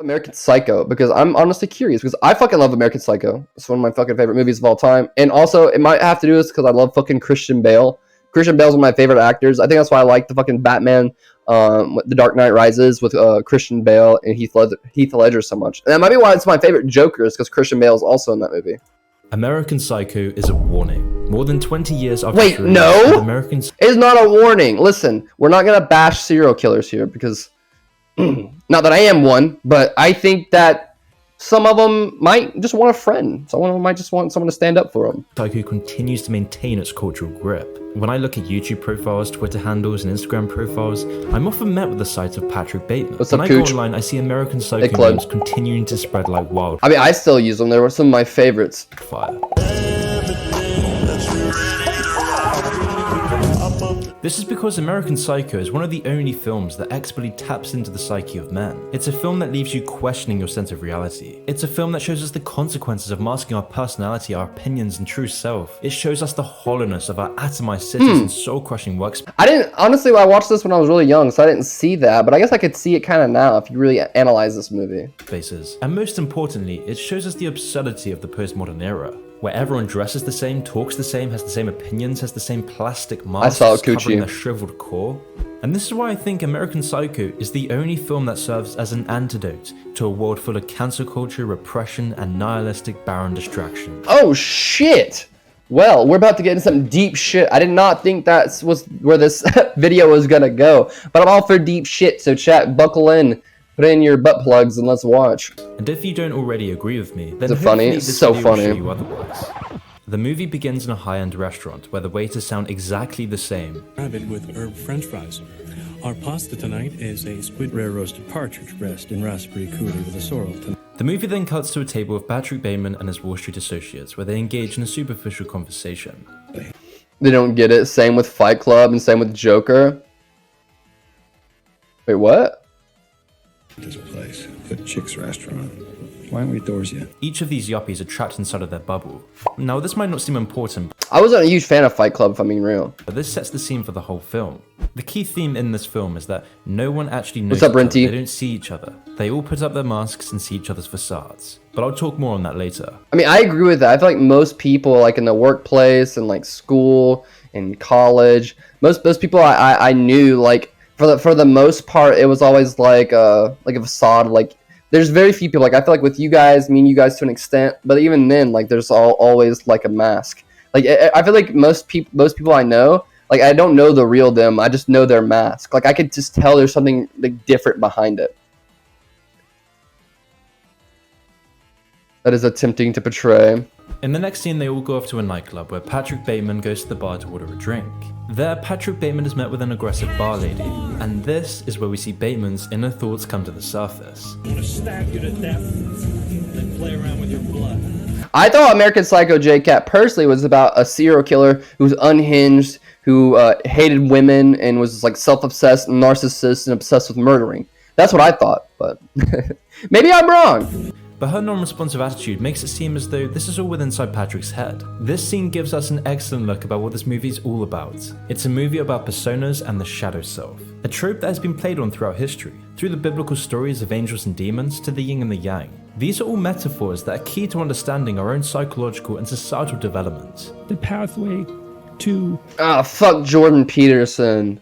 American Psycho because I'm honestly curious because I fucking love American Psycho. It's one of my fucking favorite movies of all time. And also, it might have to do this because I love fucking Christian Bale. Christian Bale's one of my favorite actors. I think that's why I like the fucking Batman, The Dark Knight Rises with Christian Bale and Heath Ledger so much. And that might be why it's my favorite Joker is because Christian Bale is also in that movie. American Psycho is a warning. More than 20 years after Wait, no! It's not a warning. Listen, we're not gonna bash serial killers here because not that I am one, but I think that some of them might just want a friend. Some of them might just want someone to stand up for them. Psycho continues to maintain its cultural grip. When I look at YouTube profiles, Twitter handles, and Instagram profiles, I'm often met with the sight of Patrick Bateman. What's up, when I go online, I see American Psycho memes continuing to spread like wildfire. I mean, I still use them. They were some of my favorites. Fire. This is because American Psycho is one of the only films that expertly taps into the psyche of men. It's a film that leaves you questioning your sense of reality. It's a film that shows us the consequences of masking our personality, our opinions, and true self. It shows us the hollowness of our atomized cities and soul-crushing works. Honestly, I watched this when I was really young, so I didn't see that, but I guess I could see it kind of now if you really analyze this movie. Faces. And most importantly, it shows us the absurdity of the postmodern era, where everyone dresses the same, talks the same, has the same opinions, has the same plastic masks covering their shriveled core. And this is why I think American Psycho is the only film that serves as an antidote to a world full of cancel culture, repression, and nihilistic barren distraction. Oh shit! Well, we're about to get into some deep shit. I did not think that was where this video was gonna go, but I'm all for deep shit, so chat, buckle in. Put in your butt plugs and let's watch. And if you don't already agree with me, then is it funny? It's so funny. Show you otherwise. The movie begins in a high-end restaurant where the waiters sound exactly the same. Rabbit with herb French fries. Our pasta tonight is a squid rare roasted partridge breast in raspberry coulis with a sorrel. The movie then cuts to a table with Patrick Bateman and his Wall Street associates where they engage in a superficial conversation. They don't get it. Same with Fight Club and same with Joker. Wait, what? This place, the Chick's restaurant. Why aren't we doors yet? Each of these yuppies are trapped inside of their bubble. Now, this might not seem important. I wasn't a huge fan of Fight Club, if I'm being real. But this sets the scene for the whole film. The key theme in this film is that no one actually knows What's up, each other. Renty? They don't see each other. They all put up their masks and see each other's facades. But I'll talk more on that later. I mean, I agree with that. I feel like most people, like in the workplace and like school and college, most people I knew, like, for the most part, it was always like a facade. Like, there's very few people. Like, I feel like with you guys, me and you guys to an extent, but even then, like, there's always like a mask. Like, I feel like most people I know, like, I don't know the real them. I just know their mask. Like, I could just tell there's something like different behind it. That is attempting to portray. In the next scene, they all go off to a nightclub where Patrick Bateman goes to the bar to order a drink. There, Patrick Bateman is met with an aggressive bar lady, and this is where we see Bateman's inner thoughts come to the surface. I'm gonna stab you to death, then play around with your blood. I thought American Psycho J-Cat personally was about a serial killer who's unhinged, who hated women and was like self-obsessed, narcissist, and obsessed with murdering. That's what I thought, but maybe I'm wrong. But her non-responsive attitude makes it seem as though this is all within inside Patrick's head. This scene gives us an excellent look about what this movie is all about. It's a movie about personas and the shadow self, a trope that has been played on throughout history, through the biblical stories of angels and demons to the yin and the yang. These are all metaphors that are key to understanding our own psychological and societal development. The pathway to... Ah, fuck Jordan Peterson.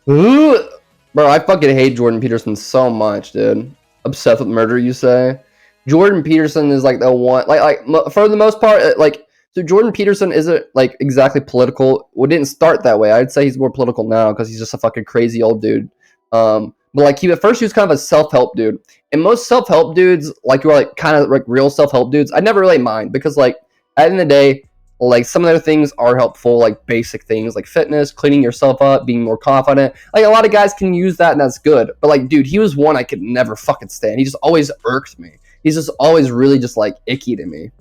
Ooh. Bro, I fucking hate Jordan Peterson so much, dude. Obsessed with murder, you say? Jordan Peterson is like the one, like for the most part, like, so Jordan Peterson isn't like exactly political. Well, didn't start that way. I'd say he's more political now because he's just a fucking crazy old dude. But like at first he was kind of a self-help dude, and most self-help dudes, like who are like kind of like real self-help dudes, I never really mind because like at the end of the day, like some of their things are helpful, like basic things like fitness, cleaning yourself up, being more confident. Like a lot of guys can use that and that's good. But like, dude, he was one I could never fucking stand. He just always irked me. He's just always really just like icky to me.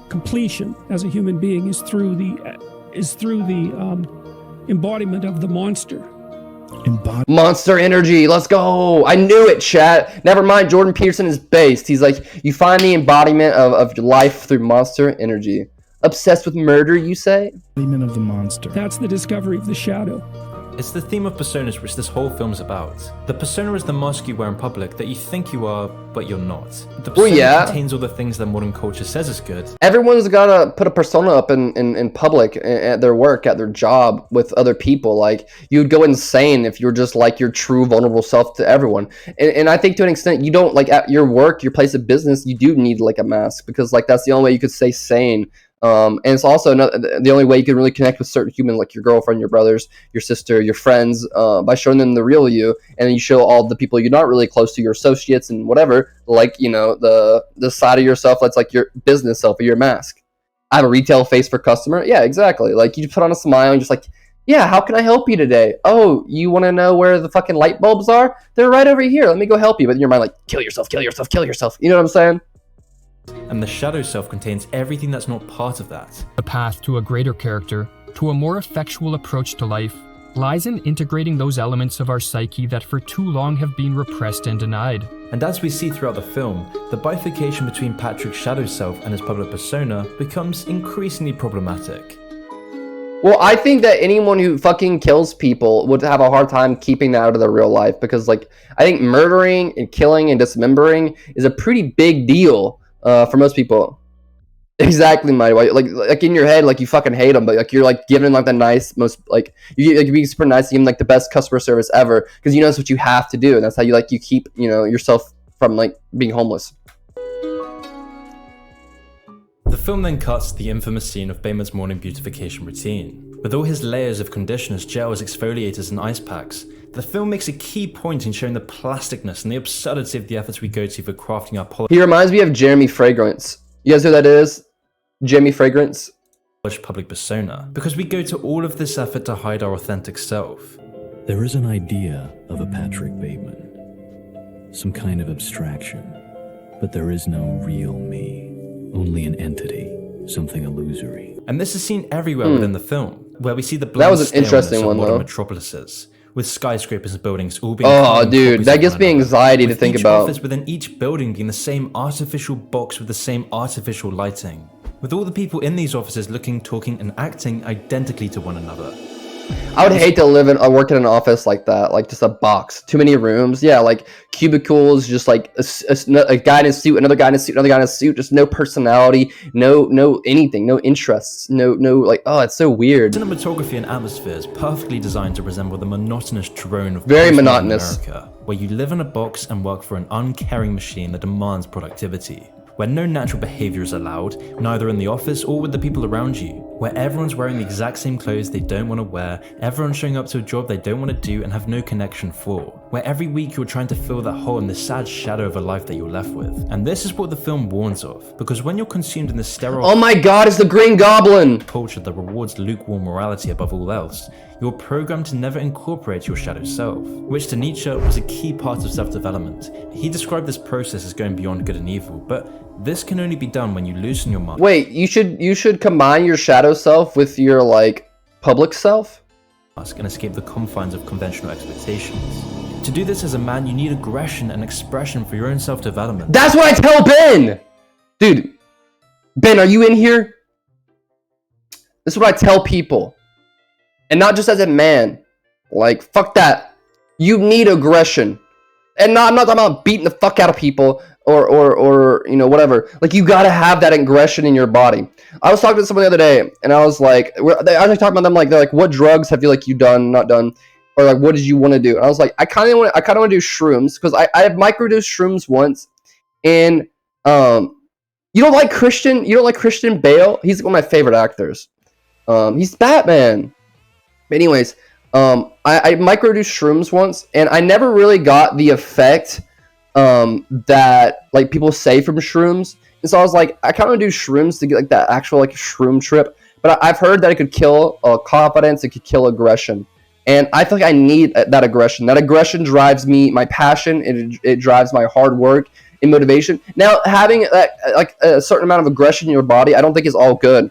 Completion as a human being is through the embodiment of the monster. Monster energy, let's go. I knew it, chat. Never mind, Jordan Peterson is based. He's like, you find the embodiment of life through monster energy. Obsessed with murder, you say? Embodiment of the monster. That's the discovery of the shadow. It's the theme of personas which this whole film is about. The persona is the mask you wear in public that you think you are, but you're not. The persona contains all the things that modern culture says is good. Everyone's gotta put a persona up in public, at their work, at their job, with other people. Like, you'd go insane if you were just like your true vulnerable self to everyone. And I think to an extent, you don't, like, at your work, your place of business, you do need like a mask, because like that's the only way you could stay sane. And it's also the only way you can really connect with certain humans, like your girlfriend, your brothers, your sister, your friends, by showing them the real you. And then you show all the people you're not really close to, your associates and whatever, like, you know, the side of yourself that's like your business self or your mask. I have a retail face for customer. Yeah, exactly. Like, you just put on a smile and just like, yeah, how can I help you today? Oh, you want to know where the fucking light bulbs are? They're right over here. Let me go help you. But in your mind, like, kill yourself, kill yourself, kill yourself. You know what I'm saying? And the shadow self contains everything that's not part of that. The path to a greater character, to a more effectual approach to life, lies in integrating those elements of our psyche that for too long have been repressed and denied. And as we see throughout the film, the bifurcation between Patrick's shadow self and his public persona becomes increasingly problematic. Well, I think that anyone who fucking kills people would have a hard time keeping that out of their real life, because, like, I think murdering and killing and dismembering is a pretty big deal for most people. Exactly, Mighty White. Like in your head, like, you fucking hate them, but like you're like giving them like the nice, most like you're being super nice, giving like the best customer service ever, because you know that's what you have to do, and that's how you keep, you know, yourself from like being homeless. The film then cuts to the infamous scene of Bateman's morning beautification routine. With all his layers of conditioners, gels, exfoliators, and ice packs, the film makes a key point in showing the plasticness and the absurdity of the efforts we go to for crafting our He reminds me of Jeremy Fragrance. You guys know who that is? Jeremy Fragrance? Public persona, because we go to all of this effort to hide our authentic self. There is an idea of a Patrick Bateman, some kind of abstraction, but there is no real me, only an entity, something illusory. And this is seen everywhere within the film, where we see the that was an interesting one, modern though. Metropolises, with skyscrapers and buildings all being dude, that gives me anxiety to think about. Office within each building being the same artificial box with the same artificial lighting, with all the people in these offices looking, talking, and acting identically to one another. I would hate to live in or work in an office like that, like just a box, too many rooms. Yeah, like cubicles, just like a guy in a suit, another guy in a suit, another guy in a suit, just no personality, no anything, no interests, no like, oh, it's so weird. Cinematography and atmosphere is perfectly designed to resemble the monotonous drone of very monotonous America, where you live in a box and work for an uncaring machine that demands productivity, where no natural behavior is allowed, neither in the office or with the people around you, where everyone's wearing the exact same clothes they don't want to wear, everyone's showing up to a job they don't want to do and have no connection for, where every week you're trying to fill that hole in the sad shadow of a life that you're left with. And this is what the film warns of, because when you're consumed in the sterile— oh my god, it's the Green Goblin! —culture that rewards lukewarm morality above all else, you're programmed to never incorporate your shadow self, which to Nietzsche was a key part of self-development. He described this process as going beyond good and evil, but this can only be done when you loosen your mind. Wait, you should combine your shadow self with your, like, public self? And escape the confines of conventional expectations. To do this as a man, you need aggression and expression for your own self-development. That's what I tell Ben! Dude, Ben, are you in here? This is what I tell people. And not just as a man. Like, fuck that. You need aggression. And I'm not talking about beating the fuck out of people or you know, whatever. Like, you gotta have that aggression in your body. I was talking to someone the other day, and I was like, I was talking about them, like, they're like, what drugs have you, like, you done, not done? Or like, what did you want to do? And I was like, I kind of want to do shrooms, because I have microdosed shrooms once, and you don't like Christian Bale? He's one of my favorite actors. He's Batman. But anyways, I microdosed shrooms once, and I never really got the effect that like people say from shrooms. And so I was like, I kind of do shrooms to get like that actual like shroom trip. But I've heard that it could kill confidence, it could kill aggression. And I feel like I need that aggression. That aggression drives me, my passion, it drives my hard work and motivation. Now, having that, like a certain amount of aggression in your body, I don't think is all good.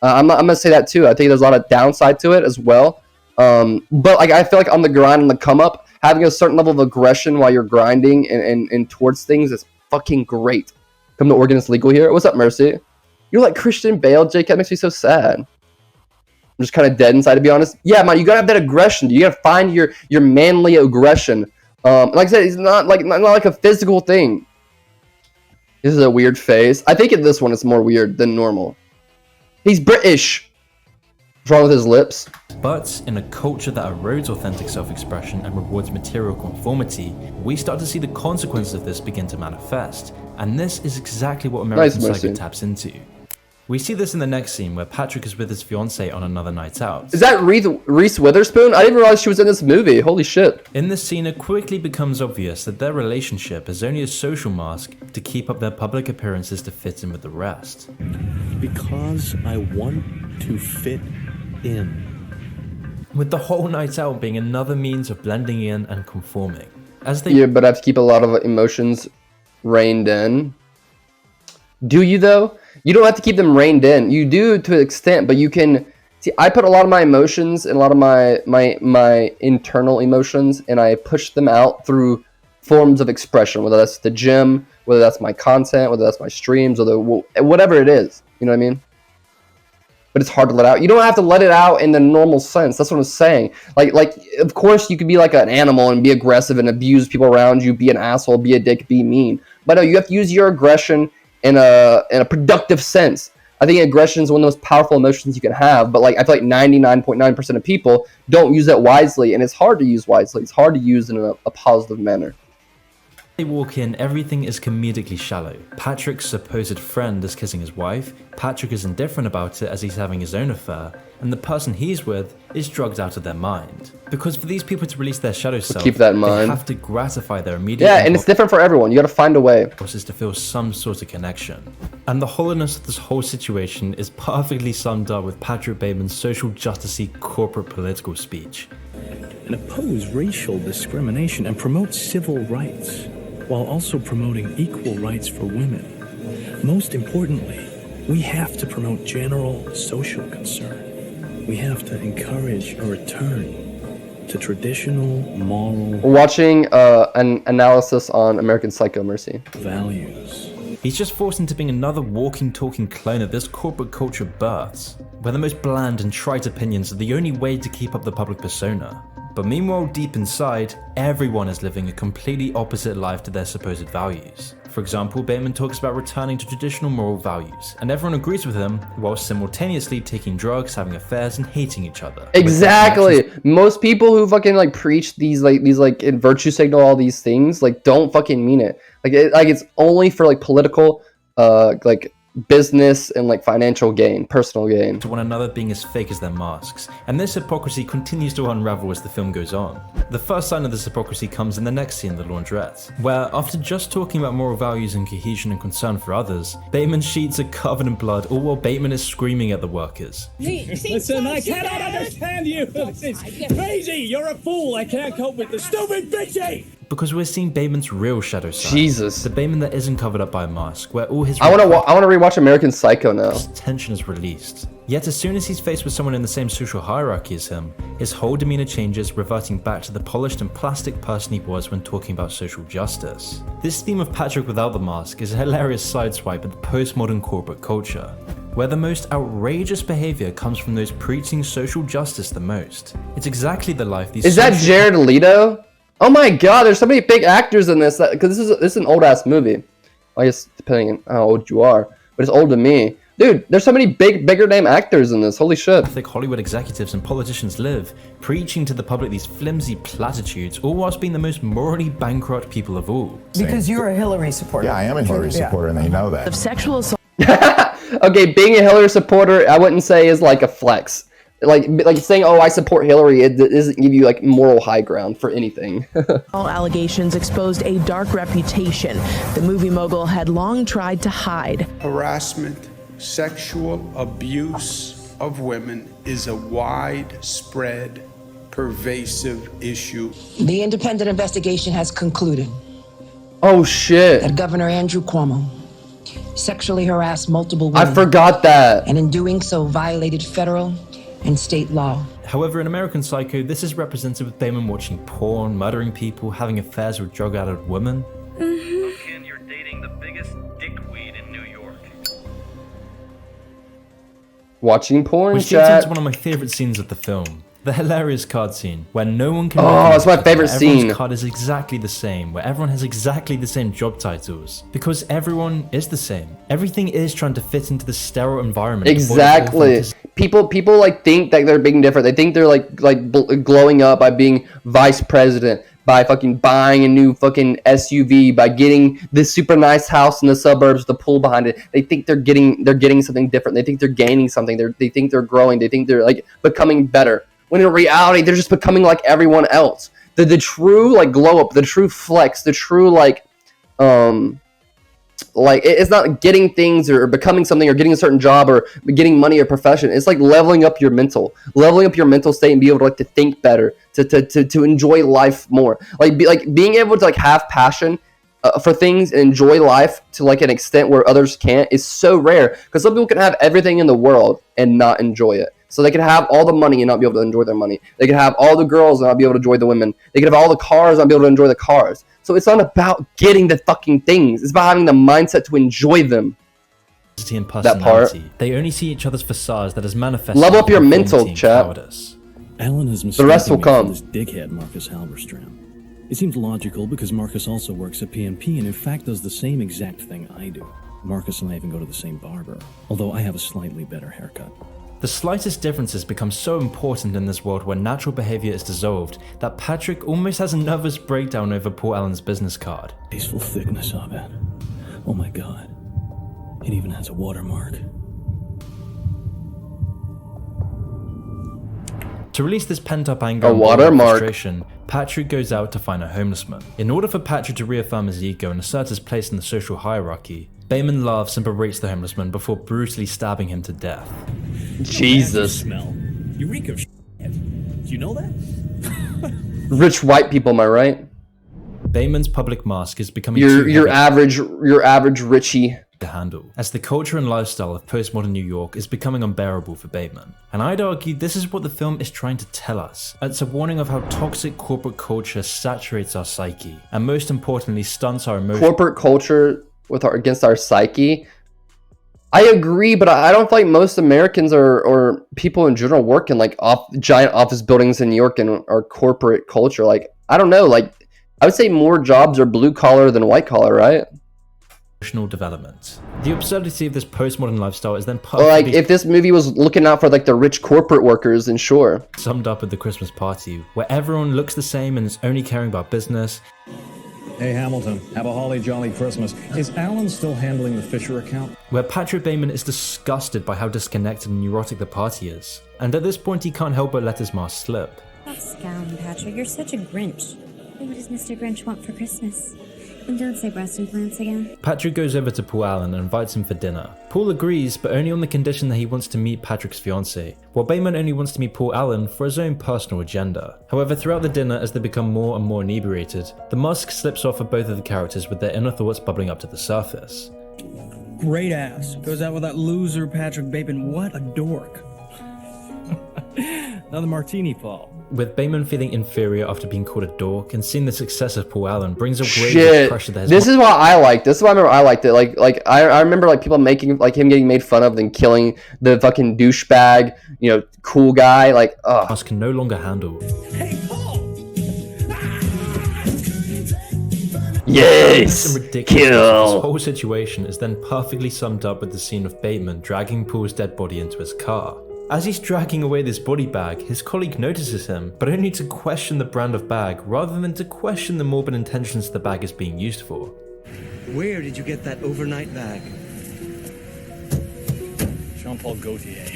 I'm gonna say that too. I think there's a lot of downside to it as well. But like I feel like on the grind and the come up, having a certain level of aggression while you're grinding and towards things is fucking great. Come to Oregon is legal here. What's up, Mercy? You're like Christian Bale, Jake. That makes me so sad. I'm just kind of dead inside, to be honest. Yeah, man, you gotta have that aggression. You gotta find your manly aggression. Like I said, it's not like a physical thing. This is a weird face. I think in this one it's more weird than normal. He's British. What's wrong with his lips? But in a culture that erodes authentic self-expression and rewards material conformity, we start to see the consequences of this begin to manifest. And this is exactly what American Psycho taps into. We see this in the next scene where Patrick is with his fiancée on another night out. Is that Reese Witherspoon? I didn't realize she was in this movie. Holy shit. In this scene, it quickly becomes obvious that their relationship is only a social mask to keep up their public appearances to fit in with the rest. Because I want to fit in. With the whole night out being another means of blending in and conforming. Yeah, but I have to keep a lot of emotions reined in. Do you though? You don't have to keep them reined in. You do to an extent, but you can see. I put a lot of my emotions and a lot of my internal emotions, and I push them out through forms of expression. Whether that's the gym, whether that's my content, whether that's my streams, or whatever it is. You know what I mean? But it's hard to let out. You don't have to let it out in the normal sense. That's what I'm saying. Like of course you could be like an animal and be aggressive and abuse people around you, be an asshole, be a dick, be mean. But no, you have to use your aggression in a productive sense. I think aggression is one of the most powerful emotions you can have, but like I feel like 99.9% of people don't use it wisely, and it's hard to use wisely. It's hard to use in a positive manner. They walk in, everything is comedically shallow. Patrick's supposed friend is kissing his wife, Patrick is indifferent about it as he's having his own affair, and the person he's with is drugged out of their mind. Because for these people to release their shadow self, keep that in mind. They have to gratify their immediate and it's different for everyone. You gotta find a way. Is to feel some sort of connection. And the hollowness of this whole situation is perfectly summed up with Patrick Bateman's social justice-y corporate political speech. And oppose racial discrimination and promote civil rights, while also promoting equal rights for women. Most importantly, we have to promote general social concern. We have to encourage a return to traditional moral Watching an analysis on American Psycho Mercy. values. He's just forced into being another walking, talking clone that this corporate culture births, where the most bland and trite opinions are the only way to keep up the public persona. But meanwhile, deep inside, everyone is living a completely opposite life to their supposed values. For example, Bateman talks about returning to traditional moral values, and everyone agrees with him, while simultaneously taking drugs, having affairs, and hating each other. Exactly. Most people who fucking like preach these in virtue signal all these things like don't fucking mean it. It's only for like political like business and like financial gain, personal gain. To one another being as fake as their masks. And this hypocrisy continues to unravel as the film goes on. The first sign of this hypocrisy comes in the next scene, the laundrette, where after just talking about moral values and cohesion and concern for others, Bateman's sheets are covered in blood, all while Bateman is screaming at the workers. Listen, I cannot understand you. This is crazy. You're a fool. I can't cope with this stupid bitchy. Because we're seeing Bateman's real shadow side. Jesus. The Bateman that isn't covered up by a mask, where all his I want to rewatch American Psycho now. Tension is released. Yet as soon as he's faced with someone in the same social hierarchy as him, his whole demeanor changes, reverting back to the polished and plastic person he was when talking about social justice. This theme of Patrick without the mask is a hilarious sideswipe at the postmodern corporate culture, where the most outrageous behavior comes from those preaching social justice the most. It's exactly the life these— Is that Jared Leto? Oh my god, there's so many big actors in this, because this is an old ass movie. I guess depending on how old you are, but it's old to me. Dude, there's so many bigger name actors in this. Holy shit. Thick Hollywood executives and politicians live, preaching to the public these flimsy platitudes, all whilst being the most morally bankrupt people of all. Because you're a Hillary supporter. Yeah, I am a Hillary supporter, and they know that. Of sexual assault. Okay, being a Hillary supporter, I wouldn't say is like a flex. Like saying, oh, I support Hillary, it doesn't give you like moral high ground for anything. All allegations exposed a dark reputation the movie mogul had long tried to hide. Harassment, sexual abuse of women is a widespread, pervasive issue. The independent investigation has concluded Oh shit. that Governor Andrew Cuomo sexually harassed multiple women. I forgot that. And in doing so violated federal and state law. However, in American Psycho, this is represented with Bateman watching porn, murdering people, having affairs with drug-addicted women. Ken, you're dating the biggest dickweed in New York. Watching porn, Which leads chat. into one of my favourite scenes of the film. The hilarious card scene, where no one can... Oh, it's my favorite scene. Everyone's card is exactly the same, where everyone has exactly the same job titles. Because everyone is the same. Everything is trying to fit into the sterile environment. Exactly. People like think that they're being different. They think they're like glowing up by being vice president, by fucking buying a new fucking SUV, by getting this super nice house in the suburbs, the pool behind it. They think they're getting something different. They think they're gaining something. They think they're growing. They think they're like becoming better. When in reality, they're just becoming like everyone else. The true like glow up, the true flex, the true like it's not getting things or becoming something or getting a certain job or getting money or profession. It's like leveling up your mental state and be able to like to think better, to enjoy life more. Being able to like have passion for things and enjoy life to like an extent where others can't is so rare, because some people can have everything in the world and not enjoy it. So they could have all the money and not be able to enjoy their money. They could have all the girls and not be able to enjoy the women. They could have all the cars and not be able to enjoy the cars. So it's not about getting the fucking things. It's about having the mindset to enjoy them. And that part. They only see each other's facades that is manifested. Level up your mental, chat. Alan has the rest will come. This dickhead Marcus Halberstram. It seems logical because Marcus also works at PNP and in fact does the same exact thing I do. Marcus and I even go to the same barber, although I have a slightly better haircut. The slightest differences become so important in this world where natural behaviour is dissolved that Patrick almost has a nervous breakdown over poor Alan's business card. Tasteful thickness of it. Oh my god. It even has a watermark. To release this pent-up anger and frustration, Patrick goes out to find a homeless man. In order for Patrick to reaffirm his ego and assert his place in the social hierarchy, Bayman laughs and berates the homeless man before brutally stabbing him to death. Jesus. Smell. You reek of shit. Do you know that? Rich white people, am I right? Bayman's public mask is becoming your average Richie to handle, as the culture and lifestyle of postmodern New York is becoming unbearable for Bateman. And I'd argue this is what the film is trying to tell us. It's a warning of how toxic corporate culture saturates our psyche, and most importantly stunts our emotions. Corporate culture against our psyche. I agree, but I don't feel like most Americans or people in general work in like giant office buildings in New York and our corporate culture. Like, I don't know, like I would say more jobs are blue collar than white collar, right? Emotional development. The absurdity of this postmodern lifestyle is then perfectly like if this movie was looking out for like the rich corporate workers, then sure. Summed up at the Christmas party, where everyone looks the same and is only caring about business. Hey Hamilton, have a holly jolly Christmas. Is Alan still handling the Fisher account? Where Patrick Bateman is disgusted by how disconnected and neurotic the party is. And at this point he can't help but let his mask slip. Stop scowling, Patrick. You're such a Grinch. What does Mr. Grinch want for Christmas? And don't say breast implants again. Patrick goes over to Paul Allen and invites him for dinner. Paul agrees, but only on the condition that he wants to meet Patrick's fiancée, while Bateman only wants to meet Paul Allen for his own personal agenda. However, throughout the dinner, as they become more and more inebriated, the mask slips off of both of the characters with their inner thoughts bubbling up to the surface. Great ass. Goes out with that loser Patrick Bateman. What a dork. Another martini, Paul. With Bateman feeling inferior after being called a dork and seeing the success of Paul Allen brings a wave of pressure that this is why I liked. This is why I remember I liked it. Like I remember like people making like him getting made fun of and killing the fucking douchebag, you know, cool guy. Like, mask can no longer handle. Hey, Paul! Yes! Kill! This whole situation is then perfectly summed up with the scene of Bateman dragging Paul's dead body into his car. As he's dragging away this body bag, his colleague notices him, but only to question the brand of bag rather than to question the morbid intentions the bag is being used for. Where did you get that overnight bag? Jean-Paul Gaultier.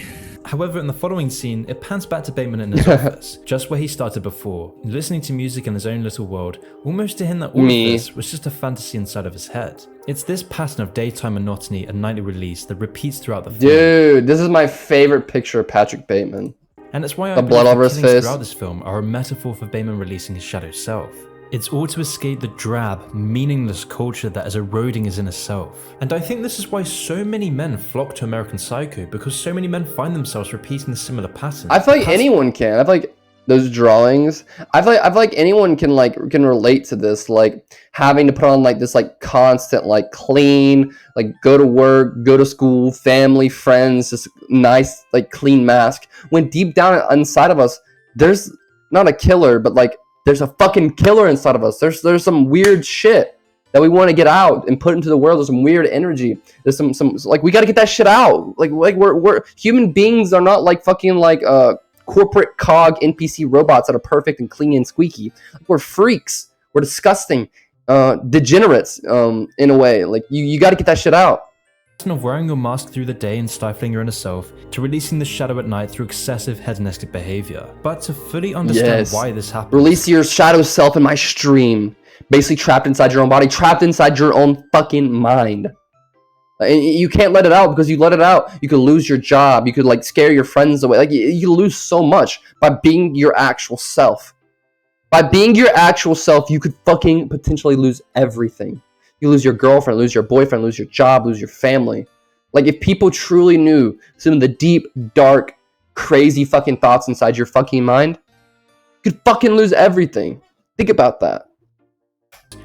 However, in the following scene, it pans back to Bateman in his office, just where he started before, listening to music in his own little world, almost to him that all of this was just a fantasy inside of his head. It's this pattern of daytime monotony and nightly release that repeats throughout the film. Dude, this is my favorite picture of Patrick Bateman. And it's why I the blood over his face throughout this film are a metaphor for Bateman releasing his shadow self. It's all to escape the drab, meaningless culture that is eroding his inner self. And I think this is why so many men flock to American Psycho, because so many men find themselves repeating the similar patterns. I feel like anyone can. I feel like those drawings. I feel like anyone can relate to this, like having to put on like this like constant like clean, like go to work, go to school, family, friends, just nice like clean mask. When deep down inside of us, there's not a killer, but like there's a fucking killer inside of us. There's some weird shit that we want to get out and put into the world. There's some weird energy. There's some like we got to get that shit out. Like we're human beings are not like fucking like corporate cog NPC robots that are perfect and clean and squeaky. We're freaks. We're disgusting, degenerates in a way. Like you got to get that shit out. Of wearing your mask through the day and stifling your inner self, to releasing the shadow at night through excessive hedonistic behavior. But to fully understand why this happens, release your shadow self in my stream. Basically trapped inside your own body, trapped inside your own fucking mind. And you can't let it out, because you let it out, you could lose your job, you could like scare your friends away. Like you lose so much by being your actual self. By being your actual self, you could fucking potentially lose everything. You lose your girlfriend, lose your boyfriend, lose your job, lose your family. Like if people truly knew some of the deep, dark, crazy fucking thoughts inside your fucking mind, you could fucking lose everything. Think about that.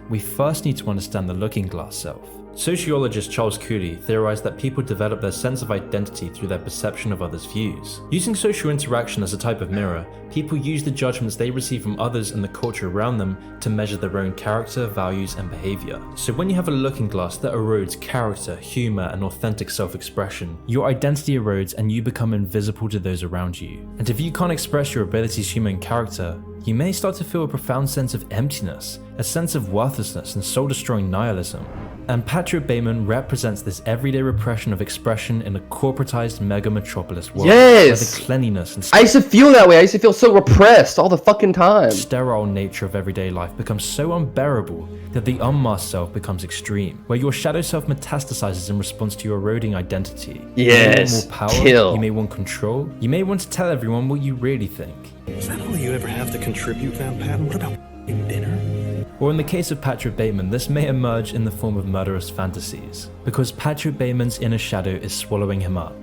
We first need to understand the looking glass self. Sociologist Charles Cooley theorized that people develop their sense of identity through their perception of others' views. Using social interaction as a type of mirror, people use the judgments they receive from others and the culture around them to measure their own character, values, and behavior. So when you have a looking glass that erodes character, humor, and authentic self-expression, your identity erodes and you become invisible to those around you. And if you can't express your abilities, humor, and character, you may start to feel a profound sense of emptiness, a sense of worthlessness and soul-destroying nihilism. And Patrick Bateman represents this everyday repression of expression in a corporatized mega metropolis world. Yes! Where the cleanliness and I used to feel that way. I used to feel so repressed all the fucking time. Sterile nature of everyday life becomes so unbearable that the unmasked self becomes extreme, where your shadow self metastasizes in response to your eroding identity. Yes, you may want more power, kill. You may want control, you may want to tell everyone what you really think. Is that all you ever have to contribute, Van Patten? What about dinner? Or in the case of Patrick Bateman, this may emerge in the form of murderous fantasies, because Patrick Bateman's inner shadow is swallowing him up.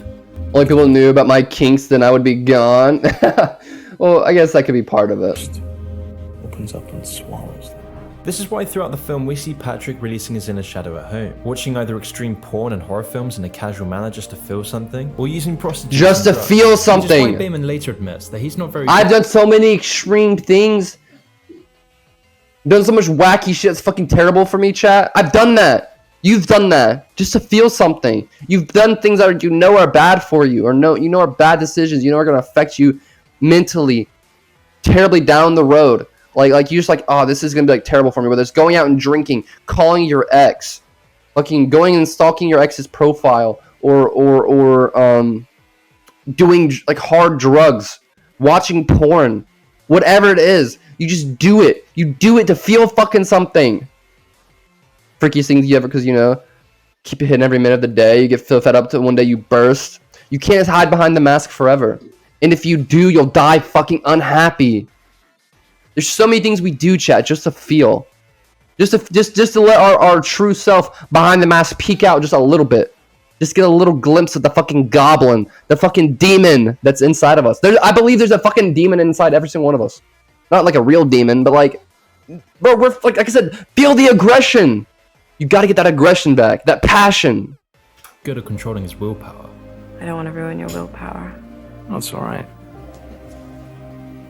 Only people knew about my kinks, then I would be gone. Well, I guess that could be part of it. Opens up and swallows them. This is why throughout the film we see Patrick releasing his inner shadow at home, watching either extreme porn and horror films in a casual manner just to feel something, or using prostitution just to feel something. Which is why Bateman later admits that he's not very I've done so many extreme things. Done so much wacky shit that's fucking terrible for me, chat. I've done that. You've done that. Just to feel something. You've done things that you know are bad for you, or you know are bad decisions, you know are gonna affect you mentally, terribly down the road. Like you're just like, oh, this is gonna be like terrible for me. Whether it's going out and drinking, calling your ex, fucking going and stalking your ex's profile, or doing like hard drugs, watching porn, whatever it is, you just do it. You do it to feel fucking something. Freakiest things you ever, because keep it hidden every minute of the day. You get fed up to one day you burst. You can't hide behind the mask forever. And if you do, you'll die fucking unhappy. There's so many things we do, chat, just to feel. Just to let our true self behind the mask peek out just a little bit. Just get a little glimpse of the fucking goblin, the fucking demon that's inside of us. I believe there's a fucking demon inside every single one of us. Not like a real demon, but like, bro, we're like I said, feel the aggression. You gotta get that aggression back, that passion. Good at controlling his willpower. I don't want to ruin your willpower. That's alright.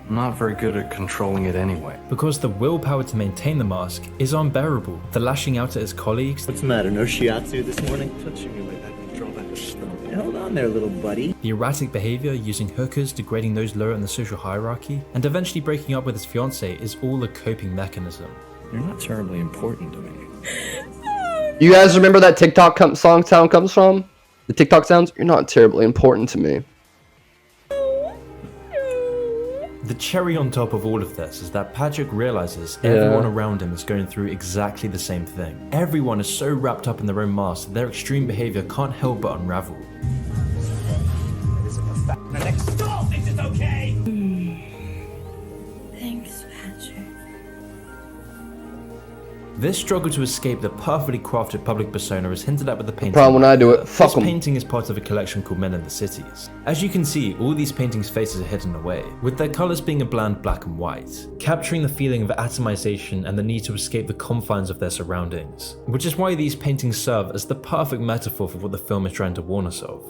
I'm not very good at controlling it anyway. Because the willpower to maintain the mask is unbearable. The lashing out at his colleagues. What's the matter? No shiatsu this morning? Touching your way back and draw back the stone. Hold on there, little buddy. The erratic behavior, using hookers, degrading those lower in the social hierarchy, and eventually breaking up with his fiancée is all a coping mechanism. You're not terribly important to me. You guys remember that TikTok song sound comes from? The TikTok sounds? You're not terribly important to me. The cherry on top of all of this is that Patrick realizes everyone around him is going through exactly the same thing. Everyone is so wrapped up in their own mask that their extreme behavior can't help but unravel. Stop! This is okay! Thanks, Patrick. This struggle to escape the perfectly crafted public persona is hinted at with the painting. Problem when I do it, fuck This 'em. painting is part of a collection called Men in the Cities. As you can see, all these paintings' faces are hidden away, with their colours being a bland black and white, capturing the feeling of atomization and the need to escape the confines of their surroundings, which is why these paintings serve as the perfect metaphor for what the film is trying to warn us of.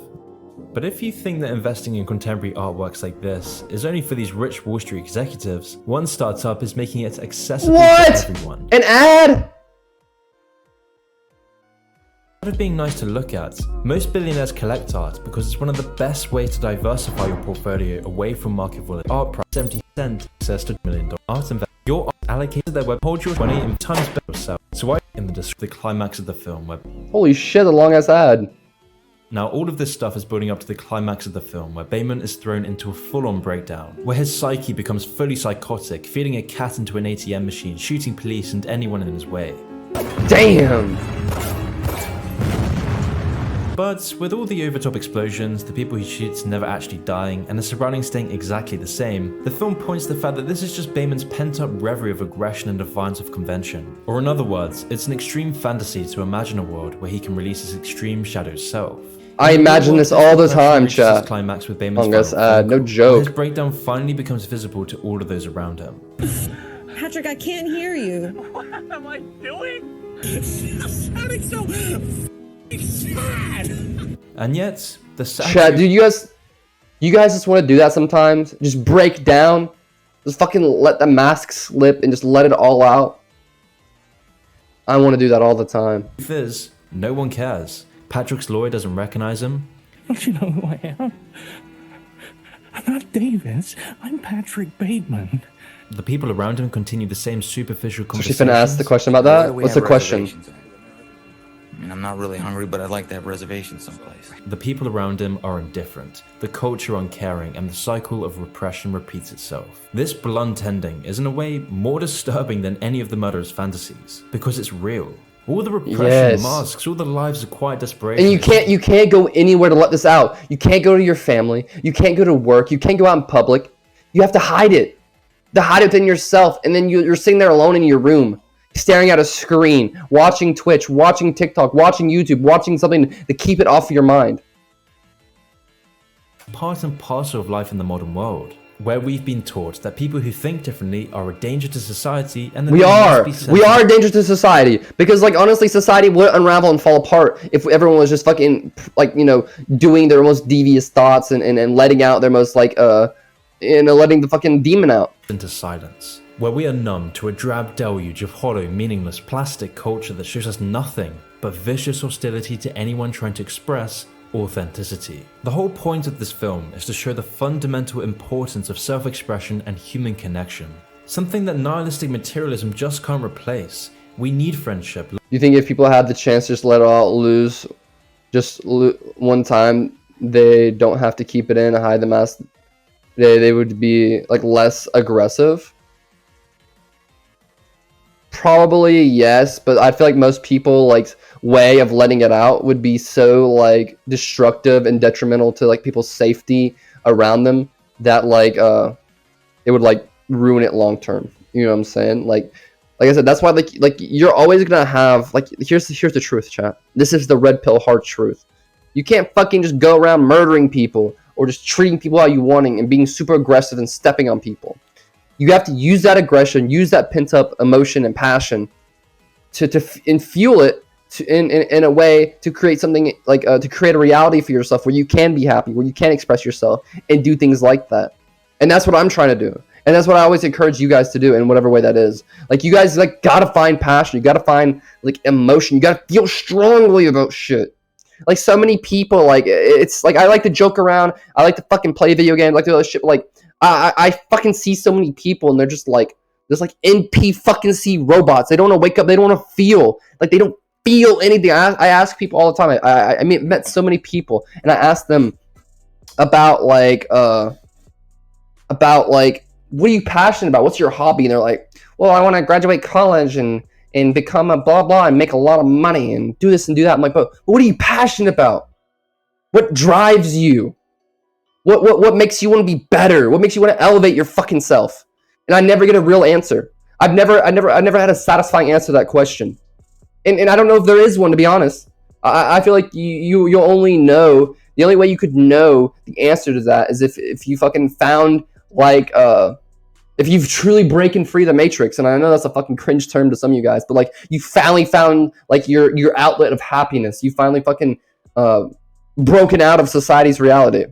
But if you think that investing in contemporary artworks like this is only for these rich Wall Street executives, one startup is making it accessible to everyone. An ad? Instead of being nice to look at, most billionaires collect art because it's one of the best ways to diversify your portfolio away from market volatility. Art price 70% access to $1 million art investment. Your art allocated to their web, hold your money in times better yourself. So I in the description the climax of the film where Holy shit, a long ass ad. Now, all of this stuff is building up to the climax of the film, where Bateman is thrown into a full-on breakdown, where his psyche becomes fully psychotic, feeding a cat into an ATM machine, shooting police and anyone in his way. Damn! But with all the over-top explosions, the people he shoots never actually dying, and the surroundings staying exactly the same, the film points to the fact that this is just Bateman's pent-up reverie of aggression and defiance of convention. Or in other words, it's an extreme fantasy to imagine a world where he can release his extreme shadow self. I imagine this all the time, chat. Climax with Bateman's Longest final ad, no joke. His breakdown finally becomes visible to all of those around him. Patrick, I can't hear you. What am I doing? Sounding so sad. And yet, the sad Chat, dude, you guys just want to do that sometimes? Just break down? Just fucking let the mask slip and just let it all out? I want to do that all the time. truth is, no one cares. Patrick's lawyer doesn't recognize him. Don't you know who I am? I'm not Davis. I'm Patrick Bateman. The people around him continue the same superficial So conversations. she's gonna ask the question about that? What's the question? I mean, I'm not really hungry, but I'd like to have reservations someplace. The people around him are indifferent, the culture uncaring, and the cycle of repression repeats itself. This blunt ending is in a way more disturbing than any of the murderer's fantasies, because it's real. All the repression masks, all the lives of quiet desperation. And you can't go anywhere to let this out. You can't go to your family. You can't go to work. You can't go out in public. You have to hide it. To hide it within yourself, and then you're sitting there alone in your room, staring at a screen, watching Twitch, watching TikTok, watching YouTube, watching something to keep it off of your mind. Part and parcel of life in the modern world, where we've been taught that people who think differently are a danger to society, and that We they are must be a danger to society, because like honestly society would unravel and fall apart if everyone was just fucking like, you know, doing their most devious thoughts and letting out their most like letting the fucking demon out into silence, where we are numb to a drab deluge of hollow, meaningless, plastic culture that shows us nothing but vicious hostility to anyone trying to express authenticity. The whole point of this film is to show the fundamental importance of self-expression and human connection, something that nihilistic materialism just can't replace. We need friendship. You think if people had the chance to just let it all loose, one time, they don't have to keep it in and hide the mask, they would be like less aggressive? Probably yes, but I feel like most people like way of letting it out would be so like destructive and detrimental to like people's safety around them that like it would like ruin it long term. You know what I'm saying? Like I said, that's why like you're always gonna have like here's the truth, chat. This is the red pill hard truth. You can't fucking just go around murdering people or just treating people how you wanting and being super aggressive and stepping on people. You have to use that aggression, use that pent-up emotion and passion and fuel it in a way to create something like to create a reality for yourself where you can be happy, where you can express yourself and do things like that. And that's what I'm trying to do. And that's what I always encourage you guys to do in whatever way that is. Like you guys like gotta find passion, you gotta find like emotion, you gotta feel strongly about shit. Like so many people, like it's like I like to joke around, I like to fucking play video games, I like to do all this shit, but like I fucking see so many people and they're just like NP fucking C robots. They don't want to wake up, they don't want to feel, like they don't feel anything. I ask people all the time. I met so many people and I ask them about like what are you passionate about? What's your hobby? And they're like, well, I want to graduate college and become a blah blah and make a lot of money and do this and do that. I'm like, but what are you passionate about? What drives you? What makes you want to be better? What makes you want to elevate your fucking self? And I never get a real answer. I've never had a satisfying answer to that question. And I don't know if there is one, to be honest. I feel like you'll only know, the only way you could know the answer to that is if you fucking found, like, if you've truly breaking free the Matrix. And I know that's a fucking cringe term to some of you guys, but like, you finally found like your outlet of happiness. You finally fucking broken out of society's reality.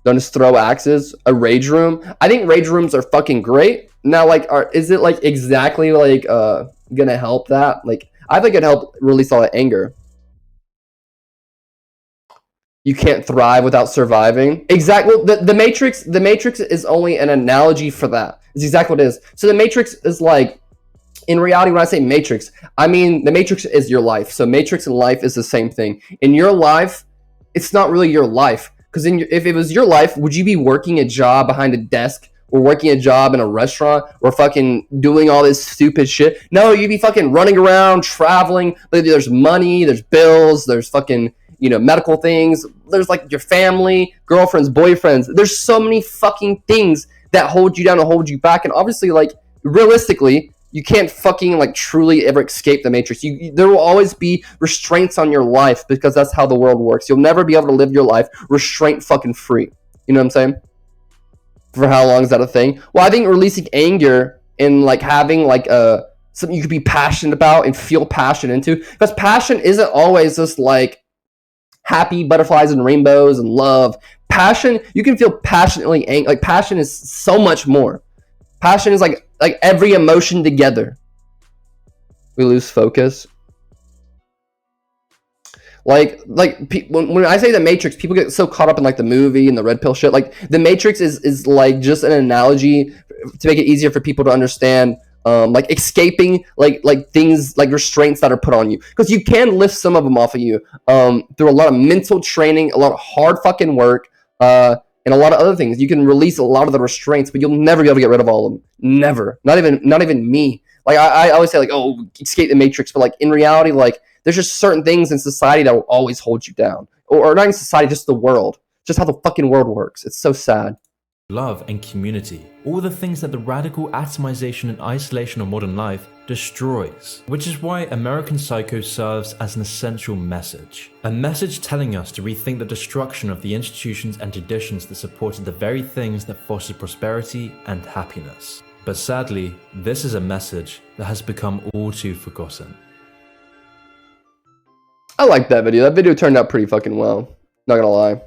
Don't just throw axes. A rage room. I think rage rooms are fucking great. Now, like, is it like exactly like gonna help that? Like, I think it'd help release all that anger. You can't thrive without surviving. Exactly. The Matrix is only an analogy for that. It's exactly what it is. So the Matrix is like, in reality, when I say Matrix, I mean the Matrix is your life. So Matrix and life is the same thing. In your life, it's not really your life. Because if it was your life, would you be working a job behind a desk or working a job in a restaurant or fucking doing all this stupid shit? No, you'd be fucking running around, traveling. There's money, there's bills, there's fucking, you know, medical things. There's like your family, girlfriends, boyfriends. There's so many fucking things that hold you down and hold you back. And obviously, like, realistically, you can't fucking like truly ever escape the Matrix. There will always be restraints on your life because that's how the world works. You'll never be able to live your life restraint fucking free. You know what I'm saying? For how long is that a thing? Well, I think releasing anger and like having like something you could be passionate about and feel passion into, because passion isn't always just like happy butterflies and rainbows and love. Passion, you can feel passionately angry. Like, passion is so much more. Passion is like every emotion together. We lose focus. Like when I say the Matrix, people get so caught up in like the movie and the red pill shit. Like, the Matrix is like just an analogy to make it easier for people to understand. Like escaping like things, like restraints that are put on you, because you can lift some of them off of you through a lot of mental training, a lot of hard fucking work, and a lot of other things. You can release a lot of the restraints, but you'll never be able to get rid of all of them. Never. Not even me. Like, I always say like, oh, escape the Matrix, but like in reality, like, there's just certain things in society that will always hold you down, or not in society, just the world, just how the fucking world works. It's so sad. Love and community, all the things that the radical atomization and isolation of modern life destroys. Which is why American Psycho serves as an essential message. A message telling us to rethink the destruction of the institutions and traditions that supported the very things that fostered prosperity and happiness. But sadly, this is a message that has become all too forgotten. I like that video. That video turned out pretty fucking well. Not gonna lie.